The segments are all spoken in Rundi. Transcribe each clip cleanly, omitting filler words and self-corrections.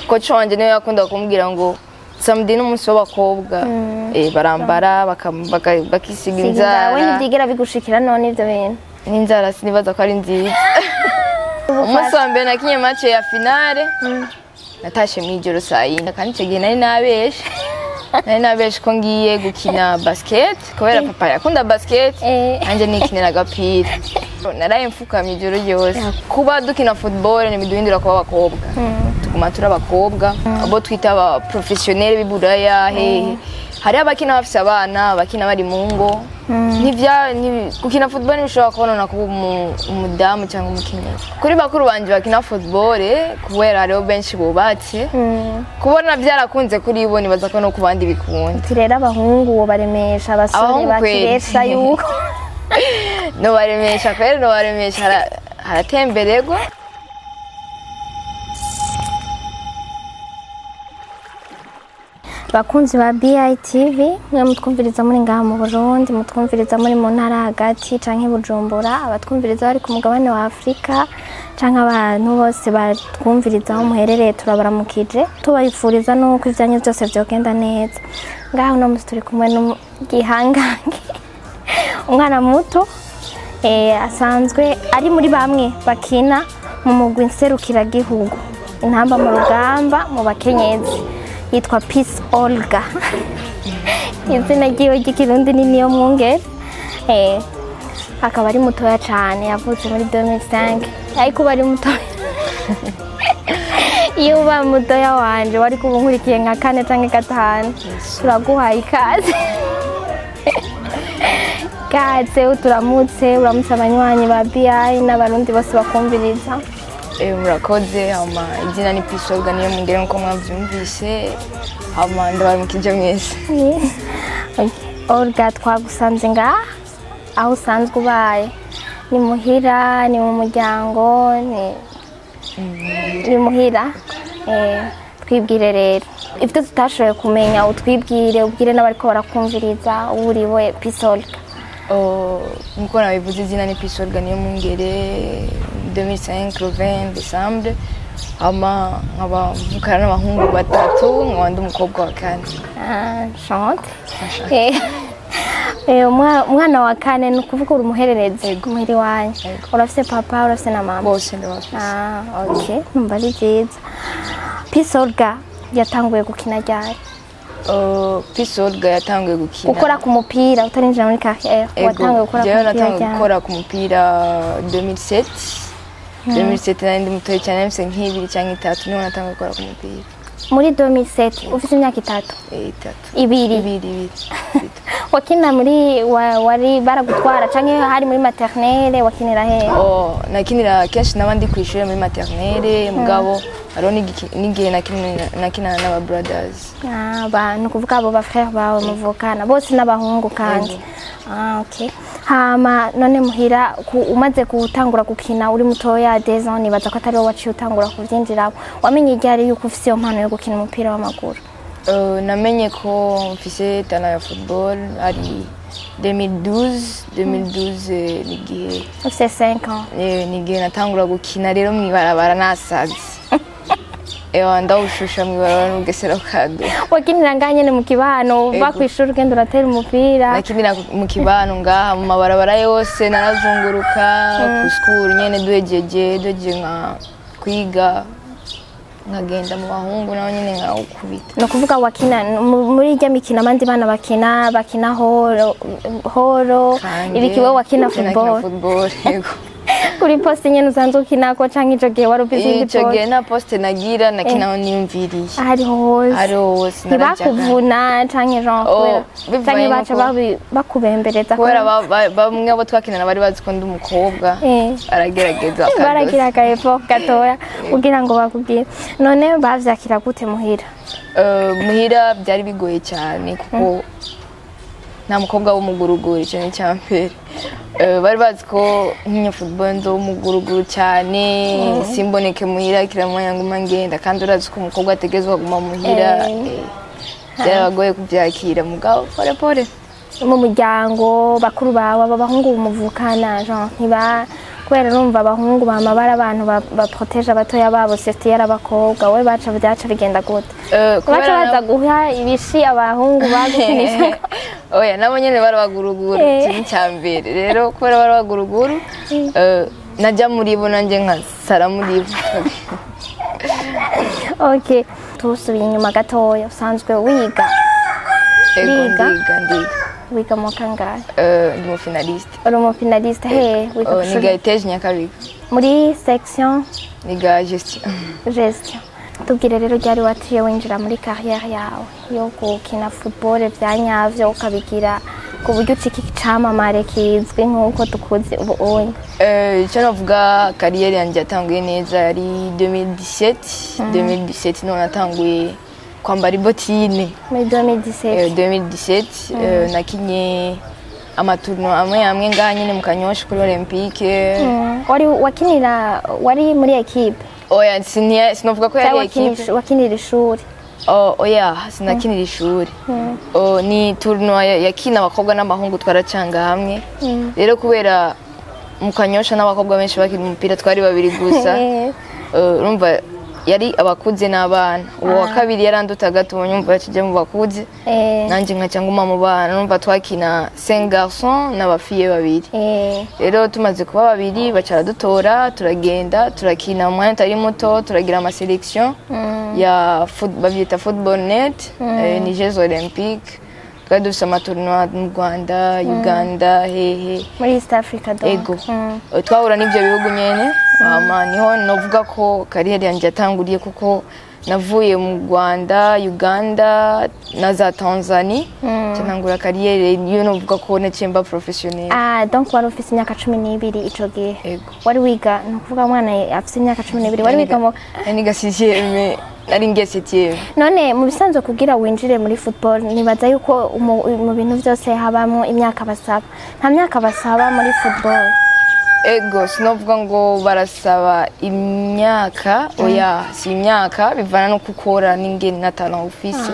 coach wanje niwe yakunda kumubwira ngo samedi n'umunsi w'abakobwa barambara bakisiga inzara. We ntibyigera bigushikira none ivyo bintu? N'inzara sinibaza ko ari nziza. Umunsi wa mbere nakinye match ya finale natashe mw'ijoro saa yine kandi icyo gihe nari nabeshe ko ngiye gukina basket kubera papa yakunda basket nanjye nikinira agapira. Naraye mfukamye ijoro ryose. Kuba dukina football ntibiduhindura kuba abakobwa, tuguma turi abakobwa abo twita aba professionnel b'iburaya. Hari abakina bafise abana, abakina bari mu ngo. Gukina football ntibishobora kubonana kuba umudamu cyangwa umukenyezi. Kuri bakuru banje bakina football kubera hariho benshi bubatse, kubona byarakunze kuri bo nibaza ko no ku bandi bikunda. Rero abahungu wo baremesha abasore bakiresha yuko no baremesha kwera, no baremesha haratembererwa. Bakunzi ba BITV mwe mutwumviriza muri ngaha mu Burundi, mutwumviriza muri mu ntara hagati canke Bujumbura, abatwumviriza bari ku mugabane wa Afrika canke abantu bose batwumviriza aho muherereye turabaramukije, tubifuriza nuko ivyanyu byose vyogenda neza. Ngaha uno musi turi kumwe n'gihangange umwana muto asanzwe ari muri bamwe bakina mu mugwi nserukiragihugu intamba mu rugamba mu bakenyezi, yitwa Peace Olga. Izina ryiwe ry'ikirundi ni Niyo Mwungere. Akaba ari mutoya cyane, yavutse muri 2005. Ariko bari mutoya iyo uba mutoya wanje wari kuba nkurikiye nka 4 canke 5 turaguhaye ikaze. Kaze turamutse abanywanyi ba BI n'abarundi bose bakumviriza. Murakoze. Hama izina ni Peace Olga Niyo Mwungere nko mwavyumvise. Hama ndabaramukije mwese. Olga, twagusanze ngaha aho usanzwe ubaye, ni muhira, ni mu muryango, ni muhira. Twibwire rero ivyo tutashoboye kumenya, utwibwire ubwire n'abariko barakumviriza uriwe Peace Olga. Nkuko nabivuze izina ni Peace Olga Niyo Mwungere, 2005 20 décembre. Hama nkaba mvukana n'abahungu 3 nkaba ndi umukobwa wa 4. Chante. Umwana wa 4 ni ukuvuga uri umuhererezi muhiri wanyu. Urafise papa, urafise na mama? Bose ndabafise. Okay, numva ari byiza. Peace Olga yatanguye gukina ryari? Peace Olga yatanguye gukina ukora ku mupira utarinjira muri carrière. Watanguye gukora ku mupira 2007. 2007 nari ndi mutoya cyane, mfise nk'ibiri cyangwa 3 niho natanguye gukora ku mupira. Muri 2007 ufise imyaka 3? 3. Ibiri. Wakina muri wari baragutwara canke hari muri maternelle wakinira he? Nakinira kenshi nabandi kwishura muri maternelle mugabo hariho n'igihe nakinana n'aba brothers. Abantu kuvuga abo ba frère bawe muvukana bose n'abahungu kandi. Okay. Hama none muhira umaze gutangura gukina uri mutoya 10 ans, nibaza ko atari wowe waciye utangura kuvyinjira. Wamenye iryari yuko ufise iyo mpano yo gukina umupira w'amaguru? Namenye ko mfise talent ya football ari 2012 nigihe ufise 5 ans. Nigihe natangura gukina rero mwibarabara nasaze. Ndawushusha mwibarabara n'ugesera kado. Wakinira ngaha nyene mu kibano bakwishura ugenda uratera umupira? Nakinira mu kibano ngaha mu mabarabara yose, narazunguruka ku school nyene duhejeje nka kwiga nkagenda mu bahungu naho nyene nkawukubita. No kuvuga wakina muri irya mikino abandi bana bakina horo ibikiwe wakina football. Yego. Kuri poste nyene uzanze ukinako canke ico gihe wari ufise indi poste? Ico gihe na poste nagira nakinaho niyumviriye. Hariho hose ntibakuvuna canke canke baca bakubembereza kubera bamwe abo twakinana bari bazi ko ndi umukobwa aragerageza baragira akaefo gatoya kugira ngo bakubwire. None bavyakira gute muhira? Muhira byari bigoye cyane kuko nta mukobwa w'umuguruguru, icyo ni cyambere. Bari bazi ko nk'inya football ndo umuguruguru cyane, simboneke muhira kiramwanya nguma ngenda, kandi urazi ko umukobwa ategezwa guma muhira. Byaragoye kubyakira mugabo pore mu muryango bakuru bawe abahungu muvukana kubera urumva abahungu bamabara abantu baproteje abatoya babo safety y'abakobwa we byaca bigenda gute baca baza guha ibishi abahungu bagukinisha oya nabo nyene barabaguruguru kintu cyambere rero kubera barabaguruguru najya muri bo nanje nkasara muri bo. Okay, tusubiye inyuma gatoya usanzwe wiga wiga mu kangahe? Ndi mu finaliste. Uri mu finaliste he? Niga ETG Nyakabiga. Muri section? Niga gestion. Gestion. Tubwire rero ryari waciye winjira muri carrière yawe yo gukina football byanyavyo ukabigira ku buryo ucika icamamare kizwi nk'uko tukuzi ubu onye? Icyo navuga carrière yanjye yatanguye neza yari 2017 none natanguye kwambara ibotine muri 2017 nakinye amatournoi amwe nganye mu Kanyosha kuri Olympique. wari muri equipe? Oya sinovuga ko yari equipe. Wakinira ishuri? Oya sinakinira ishuri. Ni tournoi yakina abakobwa n'abahungu twaracanga hamwe. Rero kubera mu Kanyosha n'abakobwa benshi bakina umupira twari babiri gusa. Urumva yari abakuze n'abana. Uwo wa kabiri yaranduta gato nyumva yakije mu bakuze. Nanje nkaca nguma mu bana numva twakina 5 garçons n'abafiye babiri. Rero tumaze kuba babiri bacara dutora turagenda turakina mu mwanya tari muto turagira ama selection ya bavyita football net ni Jeux Olympiques. Twari dufise amatournoi mu Rwanda, Uganda, hehe muri East Africa do. Ego. Twahura n'ivyo bihugu nyene. Niho novuga ko carrière yanjye yatanguriye kuko navuye mu Rwanda, Uganda na za Tanzania. Cyangura carrière yo novuga ko necemba professionnel. Donc wari ufise imyaka 12 ico gihe. Ego. Wari wiga nukuvuga mwana afise imyaka 12 wari wiga mu niga 6e nari ngiye 7e. None mu bisanzwe kugira winjire muri football nibaza yuko mu bintu byose habamo imyaka basaba. Nta myaka basaba muri football. Ego sinovuga ngo barasaba imyaka oya si imyaka bivana no gukora n'ingene na talent ufise.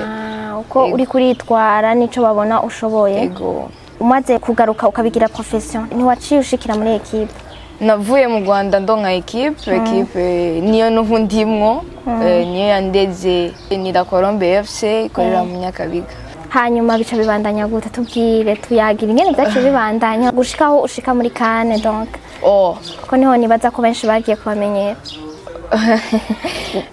Uko uri kuritwara nico babona ushoboye. Ego. Umaze kugaruka ukabigira profession ntiwaciye ushikira muri equipe? Navuye mu Rwanda ndonka equipe niyo n'uhundimwo niyo yandeze ni La Colombe FC ikorera mu Nyakabiga. Hanyuma bica bibandanya gute tubwire tuyagira ingene byaciye bibandanya gushikaho ushika muri Kane donc. Ko niho nibaza ko benshi bagiye kubamenyera.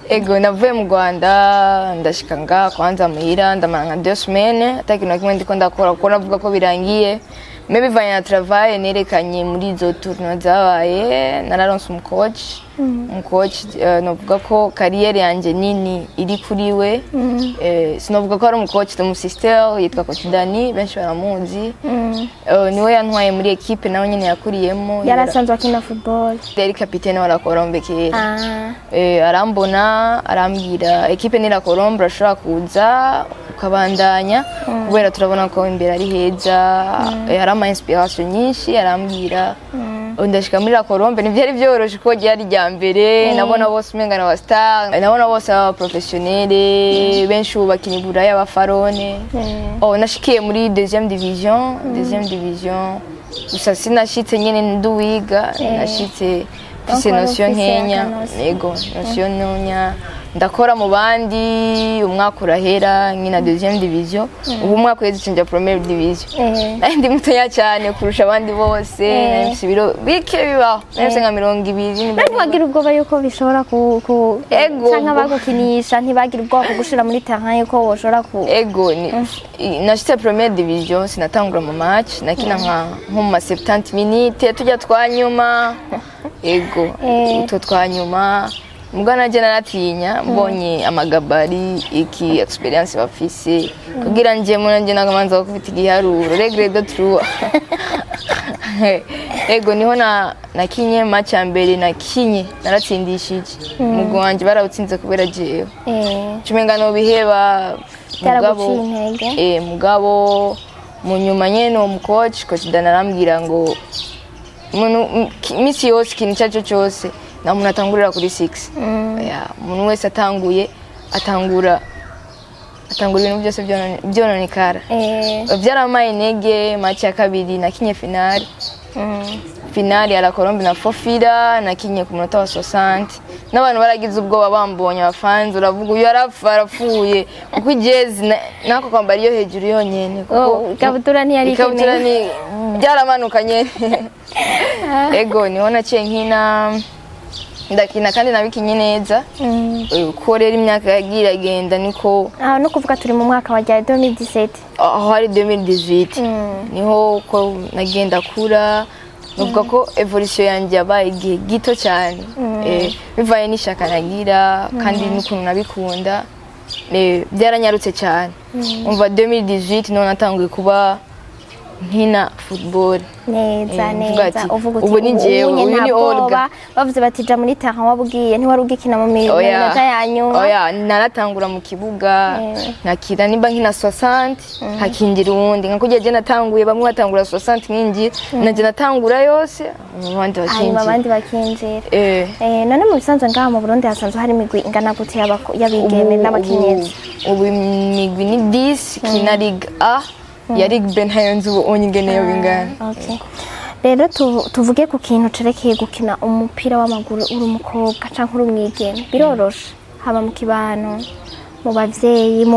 Ego navuye mu Rwanda ndashika nga kwanza muhira ndamara 2 semaines atakintu kimwe ndiko ndakora kuko navuga ko birangiye. Me bivanye na travail nerekanye muri izo tournois zabaye nararonse umucoach novuga ko carrière yanje nini iri kuri we. Sinovuga ko ari umucoach de mu sister yitwa Coach Dani benshi baramuzi. Niwe yantwaye muri equipe nawe nyene yakuriyemo. Yarasanzwe akina football. Yari capitaine wa La Colombe kera. Arambona arambwira equipe ni La Colombe ashobora kuza ukabandanya kubera turabona ko imbere ari heza. Arama inspiration nyinshi arambwira ndashika muri La Colombe nivyari byoroshe ko ryari rya mbere nabona bose umengana wa star nabona bose aba professionnel benshi ubakini buraya ba Farone. Nashikiye muri deuxième division gusa sinashitse nyene nduwiga nashitse fise notion nkenya. Ego notion ntonya ndakora mu bandi umwaka urahera nkina deuxième division ubu umwaka weze cenja première division. Ndi mutoya cyane kurusha abandi bose nafise biro bike bibaho nafise nka 20. Nani wagira ubwoba yuko bishobora ku canka bagukinisha ntibagira ubwoba gushira muri terrain yuko woshora ku Ego nashitse première division sinatangura mu match nakina nko mu 70 minutes tujya twanyuma. Ego utwo twanyuma mbwa naje naratinya mbonye amagabari iki experience bafise kugira nje nanje nagamanza gufita igiharuro regret de true. Ego niho nakinye match ya mbere nakinye naratsindishije mugo wanje barawutsinze kubera jewe cumenga no biheba mugabo mu nyuma nyene mu coach Dana arambwira ngo misi yose ikintu cyacu cyose na umuntu atangurira kuri 6. Umuntu wese atangura ibintu byose byononekara. Byaramaye intege match ya kabiri nakinye finale finale ya la Colombe na Fofira nakinye ku munota wa 60 n'abantu baragize ubwoba bambonye abafanzi uravuga uyu arapfuye kuko ijezi nako kwambara iyo hejuru yonyene kuko ikabutura ntiyari ikabutura ni byaramanukanye ego niho naciye nkina ndakina kandi nabikinye neza ko rero imyaka yagira agenda niko no kuvuga turi mu mwaka wa 2017 aho hari 2018 niho ko nagenda kura nuvuga ko evolution yanjye yabaye igihe gito cyane bivaye n'ishaka nagira kandi n'ukuntu nabikunda byaranyarutse cyane umva 2018 no natanguye kuba nkina football neza neza uvuga ubu ni jewe uyu ni Olga bavuze bati ja muri terrain wabugiye ntiwari ugikina mu minota yanyu oya naratangura mu kibuga nakira nimba nkina 60 hakingira uwundi nkakujya je natanguye bamwe batangura 60 nkingi naje natangura yose abandi bakinjira none mu bisanzwe ngaha mu Burundi hasanzwe hari imigwi ingana gute y'abigeme n'abakenyezi ubu imigwi ni 10 kina Ligue A yari benhayenze ubu onyigeneyo bingana rero tuvuge ku kintu cerekeye gukina umupira w'amaguru uri umukobwa canke uri umwigeme biroroshe haba mu kibano mu bavyeyi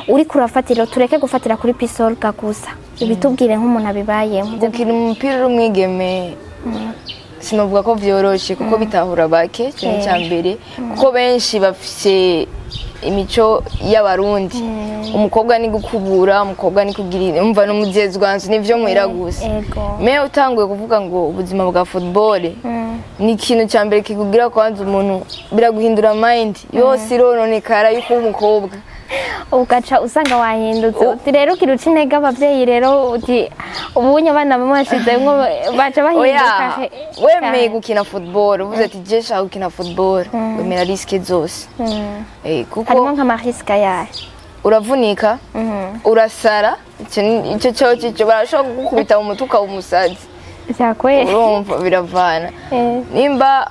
uri kurafatira tureke gufatira kuri pisolga gusa ibitubwire nk'umuntu abibayemo gukina umupira uri umwigeme sinovuga ko vyoroshe kuko bitahura bake cyane cyambere kuko benshi bafise imico y'abarundi umukobwa ni gukubura umukobwa ni kugira umva no muzezwanzu nivyo mwera gusa me utanguye kuvuga ngo ubuzima bwa football ni ikintu cyambere kikugira kwanza umuntu biraguhindura mind yose irononekara yuko umukobwa ugaca usanga wahindutse uti rero kiruca intege abavyeyi rero uti ubunye abana bamwashizemwo baca bahinduka wemeye gukina football uvuze ati je shaka gukina football wemera riske zose kuko harimo nk'amariska yayo uravunika urasara icyo cyo barashobora kugukubita mu mutuka w'umusazi byakwe urumva biravana nimba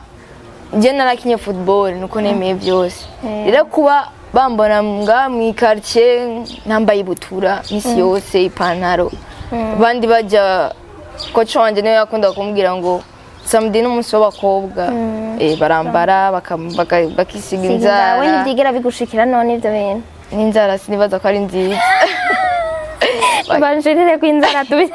je narakinye football nuko nemeye byose rero kuba bambona nga mu quartier nambaye ibutura misi yose ipantaro bandi baja ko chonje ne yakunda kumubwira ngo samedi n'umunsi w'abakobwa barambara bakisiga inzara we ntibyigera bigushikira none ibyo bintu n'inzara sinibaza ko ari nziza banjirire ku inzara tubi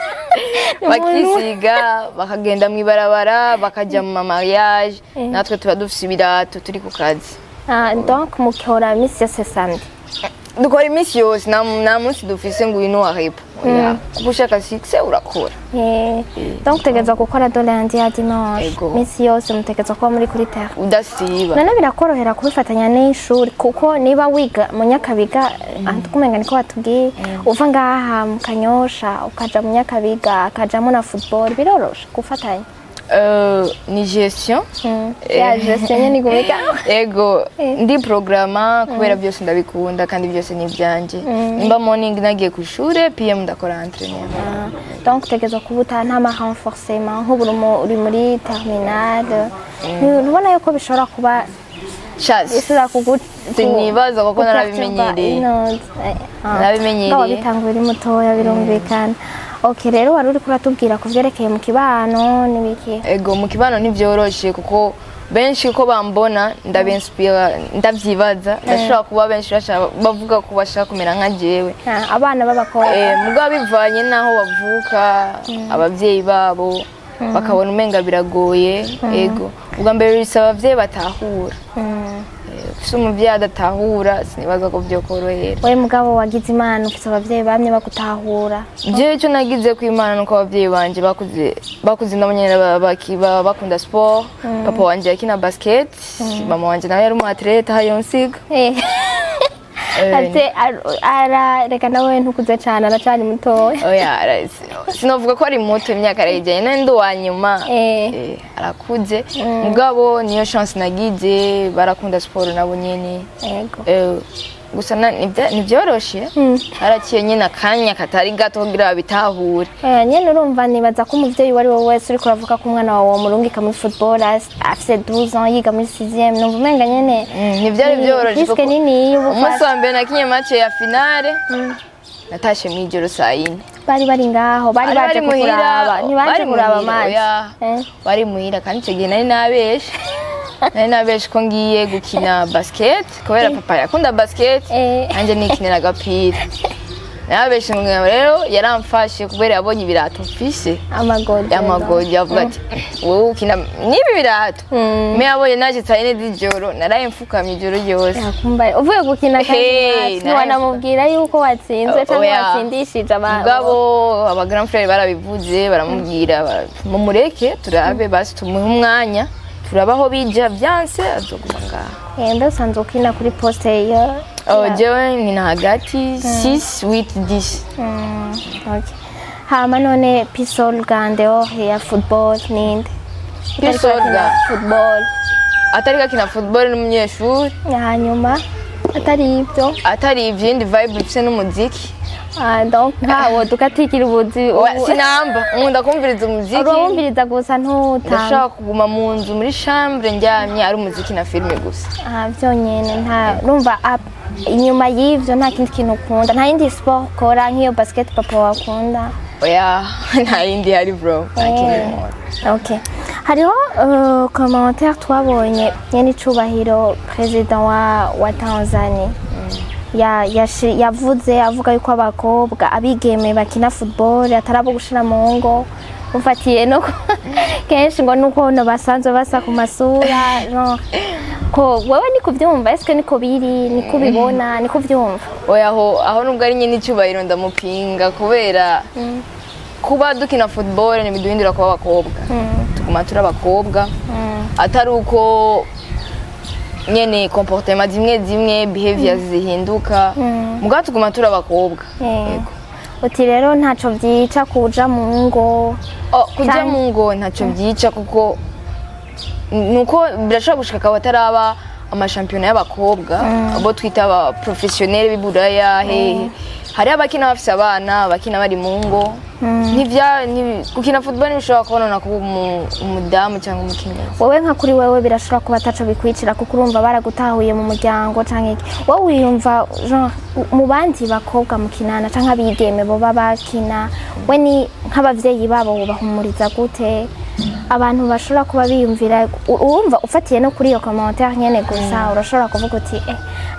bakisiga bakagenda mu ibarabara bakajya mu mariage natwe tuba dufise ibirato turi ku kazi donc mukora misi yose samedi dukora imisi yose nta munsi dufise ngo uyu nuwahepa kuko ushaka sikise urakora donc utegerezwa gukora de lundi à dimanche misi yose mutegerezwa kuba muri kuri terre udasiba none birakorohera kubifatanya n'ishuri kuko niba wiga mu Nyakabiga kumenga niko batubwiye uva ngaha mu Kanyosha ukaja mu Nyakabiga akajamo na football biroroshe gufatanya ni gestion ya gestion ni gumeka ego ndi programa kubera byose ndabikunda kandi byose ni byanje nimba morning nagiye ku ishure PM ndakora entraînement donc tegeza kubuta nta ma renforcement nk'uburumo uri muri terminale nubona yuko bishobora kuba isura sinibaza kuko narabimenyereye ngo bitangura mutoya birumvikana Okay, rero wari uri kuratubwira kuvyerekeye mu kibano nibiki? Ego mu kibano ntivyoroshe kuko benshi ko bambona ndabenspira ndavyibaza ndashobora kuba benshi bavuga ko bashaka kumera nka jewe abana b'abakobwa mugabo bivanye naho bavuka abavyeyi babo bakabona umenga biragoye ego ubwa mbere bisaba abavyeyi batahura ufise umuvyeyi adatahura sinibaza ko vyokorohera we mugabo wagize imana ufise abavyeyi bamye bakutahura je cyo nagize ku imana nuko abavyeyi banje bakuze ndabonyene bakunda sport papa wanje yakina basket mama wanje nawe yari umuatlete hayonsiga ate reka nawe ntukuze cyane aracari mutoya oya sinovuga ko ari muto imyaka arejanye nende wanyuma arakuze mugabo niyo chance nagize barakunda sport nabo nyene yego gusa nivyoroshe haraciye nyine akanya katari gato kugira bitahure nyene urumva nibaza ko umuvyeyi wari wowe wese uri kuravuga ko umwana wawe murungika muri football afite 12 ans yiga muri 6e numva umenga nyene nivyari vyoroshe kuko nini umunsi wa mbere nakinye match ya finale natashe mw'ijoro saa yine bari ngaho bari baje kuraba ntibaje kuraba match bari muhira kandi icyo gihe nari nabeshe ko ngiye gukina basket kubera papa yakunda basket nanjye nikinira agapira nabeshe ngo rero yaramfashe kubera yabonye ibirato mfise amagodi avuga ati wowe ukina nibi birato me yabonye naje saa yine z'ijoro naraye mfukamye ijoro ryose uvuye gukina kandi ntiwanamubwira yuko watsinzwe cyangwa watsindishije abantu mugabo aba grand frère barabivuze baramubwira mumureke turabe basi tumuhe umwanya turabaho bija byanse azoguma ngaho mbe usanzwe ukina kuri poste ya jewe nkina hagati 6 8 10 okay hama none Pisol Gandeo ya football ninde Pisol ga football atari gakina football n'umunyeshuri hanyuma atari ibyo indi vibe bifise n'umuziki donc nkawo tukatikira ubuzi sinamba nkunda kumviriza umuziki urumviriza gusa ndashaka kuguma mu nzu muri chambre njyamye ari umuziki na filme gusa byonyene nta rumva inyuma y'ivyo nta kindi kintu ukunda nta yindi sport ukora nk'iyo basket papa wakunda oya nta yindi hari bro okay hariho commentaire twabonye nyene icubahiro president wa Tanzania yavuze avuga yuko abakobwa abigeme bakina football atarabo gushira mu ngo ufatiye no kenshi ngo nuko no basanzwe basa ku masura no ko wewe niko vyumva eske niko biri niko bibona niko vyumva oya aho nubwo ari nyine icubahiro ndamupinga kubera kuba dukina football ni biduhindura kuba abakobwa tuguma turi abakobwa atari uko nyene comportement zimwe behavior zihinduka mugabo tuguma turi abakobwa yego uti rero ntaco vyica kuja mu ngo kuja mu ngo ntaco vyica kuko nuko birashobora gushika bataraba amashampiyona y'abakobwa abo twita aba professionnel b'iburaya hari abakina bafise abana abakina bari mu ngo gukina football bishobora kubonana kuba umudamu cyangwa umukenyezi wowe nka kuri wewe birashobora kuba ataco bikwicira kuko urumva baragutahuye mu muryango canke wowe wiyumva mu bandi bakobwa mukinana canke abigeme bo babakina we ni nk'abavyeyi babo bahumuriza gute abantu bashobora kuba biyumvira urumva ufatiye no kuri iyo commentaire nyene gusa urashobora kuvuga uti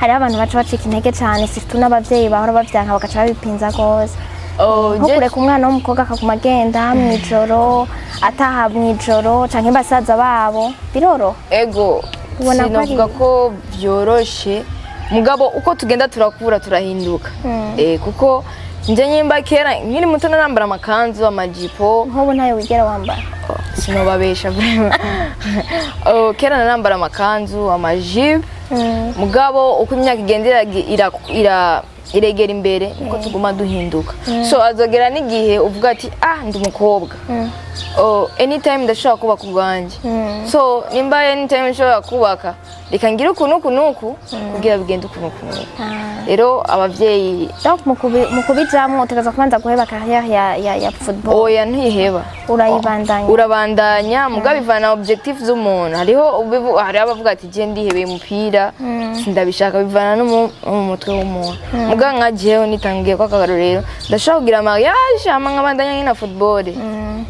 hari abantu baca bacika intege cyane surtout n'abavyeyi bahora bavyanka bagaca babipinza gose nko kureka umwana w'umukobwa akaguma agenda mw'ijoro ataha mw'ijoro canke basaza babo biroro ego sinavuga ko byoroshe mugabo uko tugenda turakura turahinduka kuko nje nyimba kera nkiri muto narambara amakanzu amajipo nk'ubu ntayo wigera wambara sinobabesha kera narambara amakanzu amajipo mugabo uko imyaka igenda iregera imbere niko tuguma duhinduka so azogera n'igihe uvuga ati ndi umukobwa anytime ndashobora kubaka ubwanjye so nimba anytime nshobora kubaka reka ngire ukuntu kugira bigende ukuntu rero abavyeyi mu kubijamwo utegerezwa kubanza guheba carrière ya football oya ntiheba urabandanya mugabo bivana objectif z'umuntu hari abavuga ati je ndihebeye umupira sindabishaka bivana no mu mutwe w'umuntu mugabo nka jewe nitangiye kwa kagarurero ndashaka kugira mariage hama nkabandanya nkina football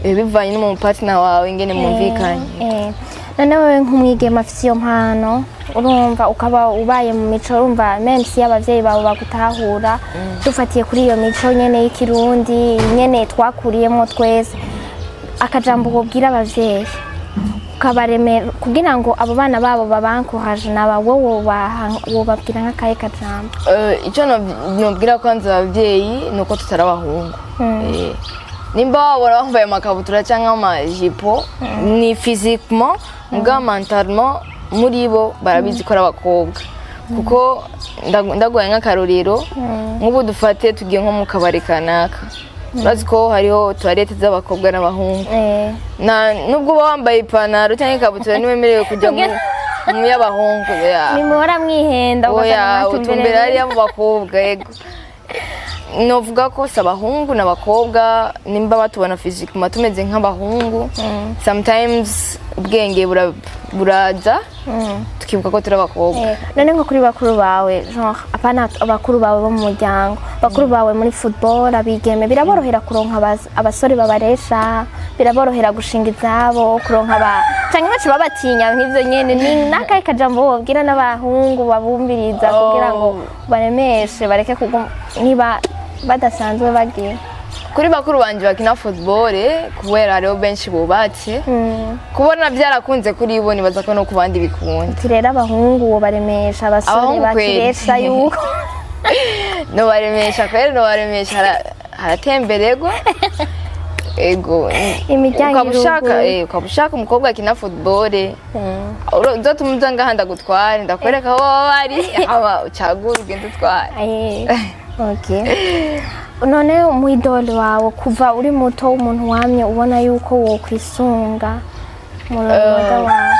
bivanye no mu partner wawe ngene mumvikanye none wewe nk'umwigeme afise iyo mpano urumva ukaba ubaye mu mico urumva même si abavyeyi bawe bagutahura dufatiye kuri iyo mico nyene y'ikirundi nyene twakuriyemo twese akajambo ubwira abavyeyi ukabaremera kugira ngo abo bana babo babankohaje naba wowe wobabwira nk'akaye kajambo icyo nobwira kwanza abavyeyi nuko tutarabahungu nimba wabona bambaye amakabutura cyangwa amajipo ni physiquement mugabo mentalement muri bo barabizi ko ari abakobwa kuko ndaguhaye nk'akarorero nk'ubu dufate tugiye nko mu kabari kanaka urazi ko hariho toilette z'abakobwa n'abahungu nubwo uba wambaye ipantaro cyangwa ikabutura ntiwemerewe kujya mu y'abahungu nimura mwihenda utumbera hariya mu bakobwa yego novuga ko sabahungu n'abakobwa nimba batubona physiquement tumeze nk'abahungu sometimes ubwenge buraza tukibuka ko turi abakobwa. None nko kuri bakuru bawe genre apana abakuru bawe bo mu muryango bakuru bawe muri football abigeme biraborohera kuronka abasore babaresha biraborohera gushinga izabo kuronka canke bacu babatinya nk'ivyo nyene ni nakaye kajambo wobwira n'abahungu babumbiriza kugira ngo baremeshe bareke niba badasanzwe bagiye kuri bakuru banje bakina football kubera hariho benshi bubatse kubona byarakunze kuri bo nibaza ko no ku bandi bikunda rero abahungu baremesha abasore bakiresha yuko no baremesha kwera no baremesha haratemberego ego imiryango ukabushaka umukobwa akina football uzatumuza ngahanda gutwara ndakwereka aho bari aba ucagura ugenda utwara. Okay. None umwidoli wawe kuva uri muto umuntu wamye ubona yuko wo kwisunga mu mwuga wawe?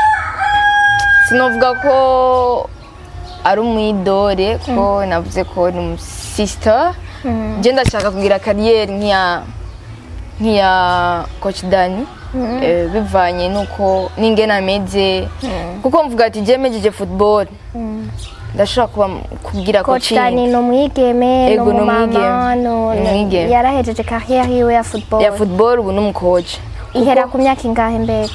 Sinovuga ko ari umwidoli ko navuze ko ni sister. Je ndashaka kugira kariyeri nk'iya Coach Dani bivanye nuko ningena ameze kuko mvuga ati je mejeje football ndashaka kugira coaching. Coach Dani no mwigeme no mama no yarahejeje carrière yiwe ya football ubu n'umucoach. Ihera ku myaka ingahe mbere?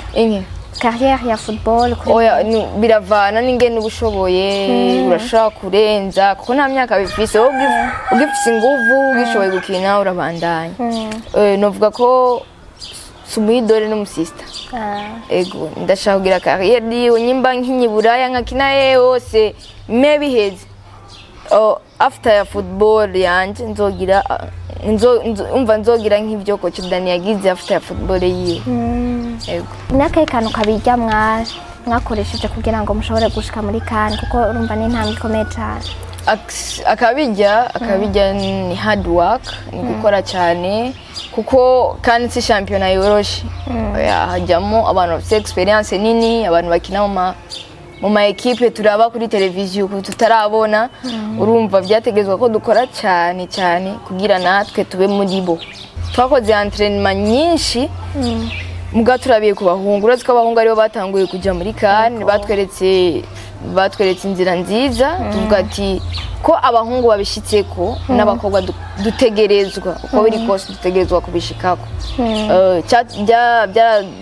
Carrière ya football oya biravana n'ingene ubushoboye urashaka kurenza kuko nta myaka bifise ugifise inguvu ugishoboye gukina urabandanya. Novuga ko sumwidole n'umusista. Ego ndashaka kugira carrière yiwe nyimba nk'inyiburaya nkakina yose maybe hezi after ya football yanje nzogira nk'ivyo Coach Dani yagize after ya football yiwe. Ego nakaye kantu kabijya mwakoresheje kugira ngo mushobore gushika muri CAN kuko urumva ni ntambwe ikomeye cyane. akabijya ni hard work ni gukora cyane kuko CAN si championnat yoroshe hajyamo abantu bafite experience nini abantu bakina mu ma equipe turaba kuri televiziyo tutarabona urumva byategezwa ko dukora cyane kugira natwe tube muri bo. Twakoze entraînement nyinshi muga turabiye ku bahungu uraziko abahungu aribo batanguye kujya muri CAN batweretse inzira nziza tuvuga ati ko abahungu babishitseko n'abakobwa dutegerezwa uko biri kose dutegerezwa kubishikako.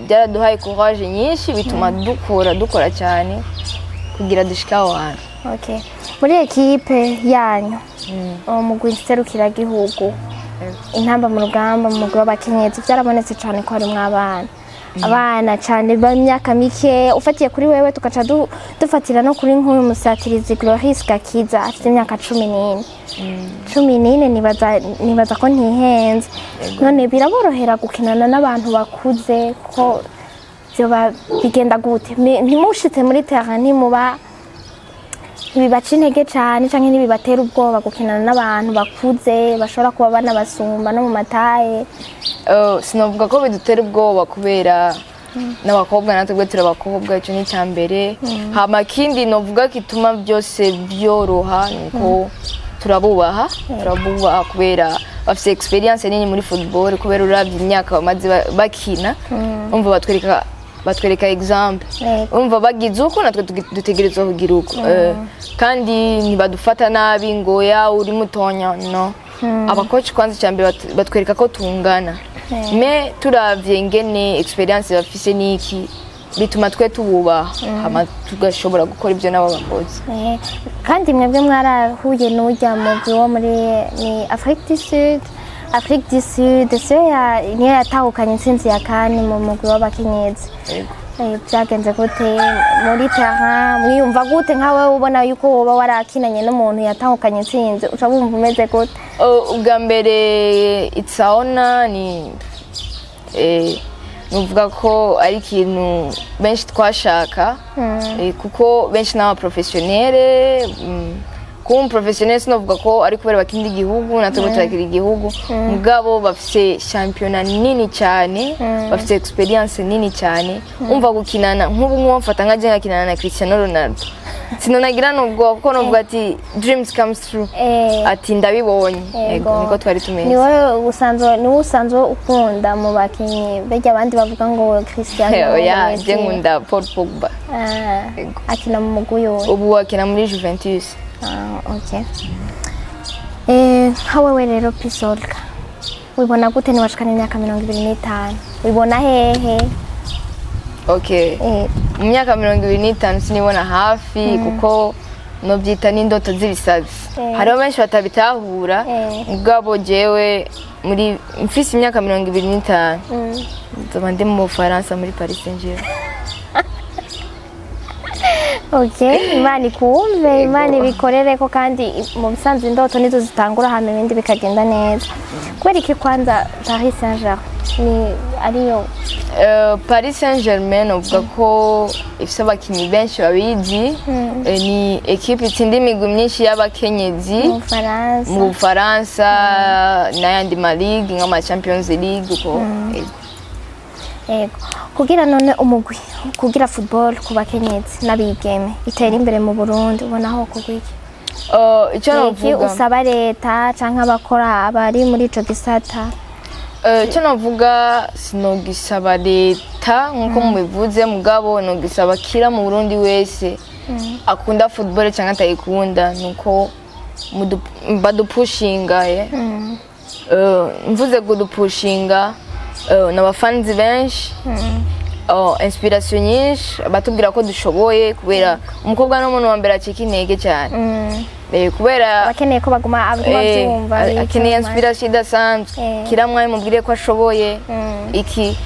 Byaraduhaye courage nyinshi bituma dukora cyane kugira dushikaho hano. Okay. Muri equipe yanyu umugwi nserukira gihugu intamba mu rugamba mu mugwi w'abakenyezi byarabonetse cyane ko ari abana cyane b'imyaka mike ufatiye kuri wewe tukaca dufatira no kuri nk'uyu musatirizi Gloris Gakiza afite imyaka 14 nibaza ko ntihenze. None biraborohera gukinana n'abantu bakuze ko bigenda gute ntimushitse muri terrain ntibibaca intege cyane cyangwa ntibibatera ubwoba gukinana n'abantu bakuze bashobora kuba banabasumba no mu mataye? Sinavuga ko bidutera ubwoba kubera n'abakobwa natwe turabakobwa icyo ni cyambere hama kindi novuga kituma byose byoroha nuko turabubaha kubera bafite experience nini muri football kubera uravye imyaka bamaze bakina umva batwereka example umva bagize uko natwe dutegerezwa kugira uko kandi ntibadufata nabi ngo ya uri mutonya no abakoci kwanza cyambere batwereka ko tungana me turavye ngene experience bafise niki bituma twe tububaha hama tugashobora gukora ibyo nabo bakoze. Kandi mwebwe mwarahuye n'ujya mugwi wo muri ni Afrique du Sud niyo yatahukanye intsinzi ya CAN mu mugwi w'abakenyezi. Byagenze gute muri terrain mwiyumva gute nkawe ubona yuko woba warakinanye n'umuntu yatahukanye intsinzi uca bumva umeze gute? Ubwa mbere itsaona ni nuvuga ko ari ikintu benshi twashaka kuko benshi n'aba professionnel kuba professionnel sinovuga ko ari kubera bakindi igihugu natwe turakira igihugu mugabo bafite championnat nini cyane bafite experience nini cyane umva gukinana nk'ubu mfata nkaje ngakinana na Cristiano Ronaldo sinonagira nubwo kuko novuga ati dreams comes true ati ndabibonye yego niko twari tumeze niwe usanzwe ukunda mu bakinyi bejya abandi bavuga ngo Cristiano ya je nkunda Paul Pogba akina mu mugwi ubu akina muri Juventus okay hawewe rero Pisolka wibona gute ni washikana imyaka 25 wibona hehe okay mu myaka 25 sinibona hafi kuko no byita n'indoto z'ibisazi hariho benshi batabitahura ubwabo jewe muri mfise imyaka 25 nzoba ndi mu Faransa muri Paris Saint-Germain okay imani kumve imani bikorere ko kandi mu bisanzwe indoto nizo zitangura hame ibindi bikagenda neza kweri ki kwanza Paris Saint-Germain ni ariyo Paris Saint-Germain uvuga ko ifise abakinyi benshi babizi ni equipe itsinda imigwi myinshi y'abakenyezi mu Bufaransa n'ayandi ma ligue nka Champions League uko kugira none umugwi kugira football ku bakenyezi n'abigeme itera imbere mu Burundi ubona aho kugwiki icyo navuga usaba leta canke abakora abari muri ico gisata icyo navuga sinogisaba leta nkuko mubivuze mugabo nogisaba kira mu Burundi wese akunda football cyangwa atayikunda nuko badupushinga mvuze kudupushinga n'abafanzi benshi inspiration nyinshi batubwira ko dushoboye kubera umukobwa n'umuntu wa mbere acika intege cyane kubera bakeneye ko baguma abyumva akeneye inspiration idasanzwe kiramwaye mubwire ko ashoboye iki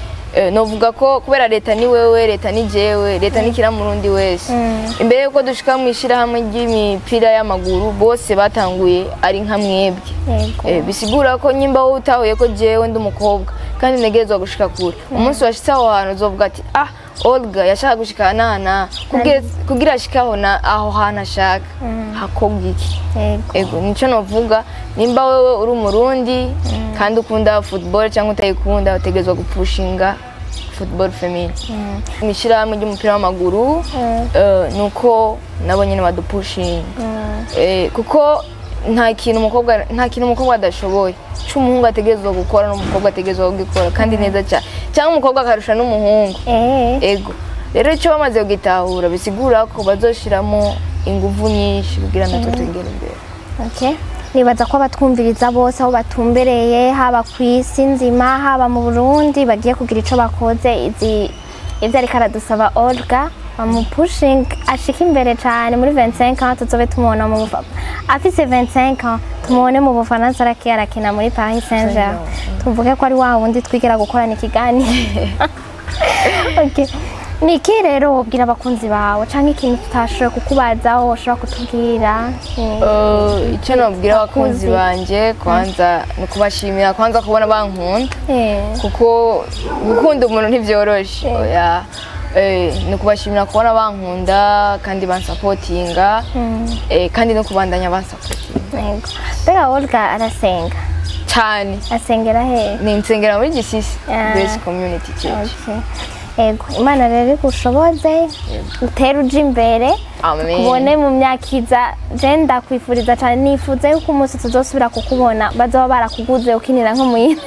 novuga ko kubera leta ni wewe leta ni jewe leta ni kira murundi wese imbere yuko dushika mu ishirahamwe ry'imipira y'amaguru bose batanguye ari nka mwebwe bisigura ko nyimba wowe utahuye ko jewe ndi umukobwa kandi negezwa gushika kure umunsi washitse aho hantu uzovuga ati Olga yashaka gushika nana kugira ashikaho na aho hantu ashaka hakobwa iki ego nico novuga nimba wewe uri umurundi kandi ukunda football cyangwa utayikunda utegezwa gupushinga football female imishirahamwe ry'umupira w'amaguru nuko nabo nyene badupushinga kuko nta kintu umukobwa adashoboye cy'umuhungu ategezwa gukora n'umukobwa ategezwa gukora kandi neza cyangwa umukobwa akarusha n'umuhungu ego rero icyo bamaze kugitahura bisigura ko bazoshiramo ingufu nyinshi kugira natwe tugere imbere nibaza ko abatwumviriza bose aho batumbereye haba ku isi nzima haba mu Burundi bagiye kugira ico bakoze ivyo ariko aradusaba Olga pushing ashika imbere cyane muri 25 ans tuzobe tumubona mu Bufaransa afise 25 ans tumubone mu Bufaransa arakina muri Paris Saint-Germain tuvuge ko ari wa wundi twigera gukorana ikiganiro niki rero wobwira abakunzi bawe canke ikintu tutashoboye kukubazaho ushobora kutubwira icyo nabwira abakunzi banje kwanza ni kubashimira kwanza kubona bankunda kuko gukunda umuntu ntivyoroshe ni kubashimira kubona bankunda kandi bansapotinga kandi no kubandanya bansapotinga mbega Olga arasenga cyane asengera he ni nsengera muri Gisisi Grace Community Church ego Imana rero igushoboze utera uje imbere kubone mu myaka je ndakwifuriza cyane nifuza yuko umunsi tuzosubira kukubona bazoba barakuguze ukinira nko muyindi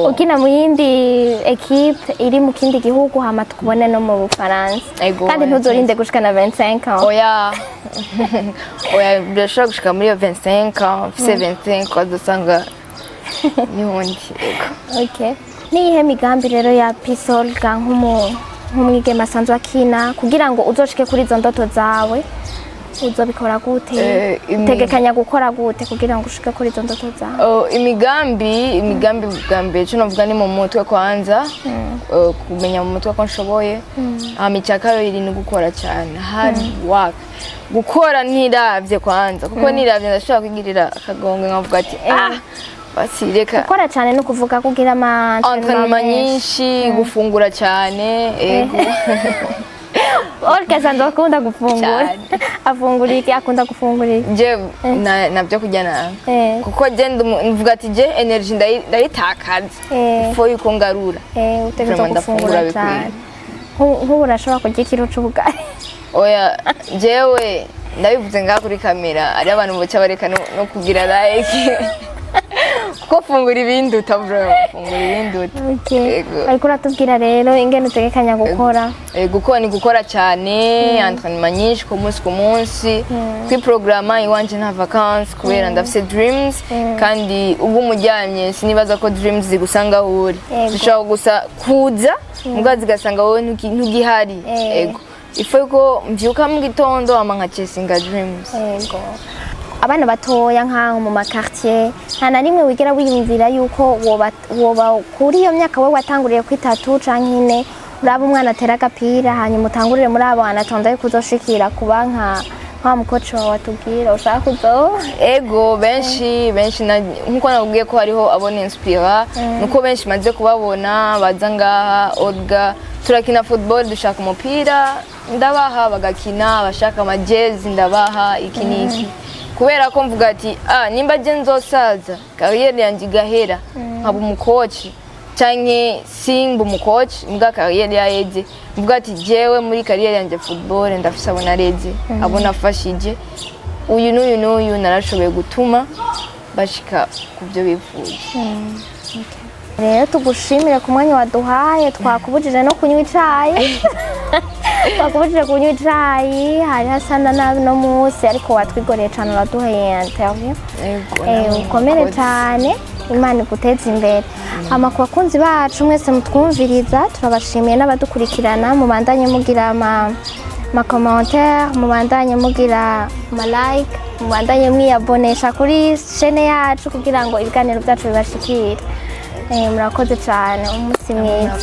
ukina mu yindi equipe iri mu kindi gihugu hama tukubone no mu Bufaransa kandi ntuzorinde gushika na 25 ans oya birashobora gushika muri 25 ans 25 dusanga nihondi niyihe migambi rero ya Pisolka nk'umwigeme asanzwe akina kugira ngo uzoshike kuri izo ndoto zawe uzobikora gute utegekanya gukora gute kugira ngo ushike kuri izo ndoto zawe imigambi bwa mbere cyo navuga ni mu mutwe kwanza kumenya mu mutwe ko nshoboye icya kabiri ni gukora cyane hard work gukora ntiravye kwanza kuko niravye ndashobora kwigirira akagongo nkavuga ati basireka gukora cyane no kuvuga kugira entraînement nyinshi gufungura cyane Olga sanzwe akunda gufungura afungura iki akunda gufungura je nabyo kujyana kuko je mvuga ati je energy ndayitakaza fo yuko ngarura utegeza gufungura cyane nk'ubu urashobora kurya ikiro c'ubugari oya jewe ndabivuze ngaha kuri kamera ari abantu boca bareka no kugira like kuko fungura ibinduta bro fungura ibinduta ariko uratubwira rero ingene utegekanya gukora gukora ni gukora cyane entraînement nyinshi ku munsi kuri programme iwanje nta vacances kubera ndafise dreams kandi ubwo umujyanye sinibaza ko dreams zigusanga uri zishobora gusa kuza mbwa zigasanga wowe ntugihari ego ifu ko mbyuka mu gitondo ama nka chasinga dreams ego abana batoya nkaho mu makartier nta na rimwe wigera wiyumvira yuko woba kuri iyo myaka wowe watanguriye ku 3 canke 4 uraba umwana atera agapira hanyuma utangurire muri abo anatonda yuko uzoshikira kuba nka mukoci wawe watubwira ushaka kuzo ego benshi nkuko nakubwiye ko hariho abona inspira nuko benshi maze kubabona baza ngaha Olga turakina football dushaka umupira ndabaha bagakina abashaka amajezi ndabaha ikiniki kubera ko mvuga ati nimba je nzosaza kariyeri yanjye igahera nkaba umukoci canke simba umukoci mbwa kariyeri yaje mvuga ati jewe muri kariyeri yanjye football ndafise abona reze abona afashije uyu n'uyu narashoboye gutuma bashika kubyo bifuza rero tugushimire ku mwanya waduhaye twakubujije no kunywa icayi twakubujije kunywa icayi hari hasana nabi no munsi ariko watwigoreye cyane uraduhaye interview ukomere cyane Imana iguteze imbere ku bakunzi bacu mwese mutwumviriza turabashimiye n'abadukurikirana mubandanye mugira ama commentaire mubandanye mugira ama like mubandanye mwiyabonesha kuri chaîne yacu kugira ngo ibiganiro byacu bibashikire murakoze cyane umunsi mwiza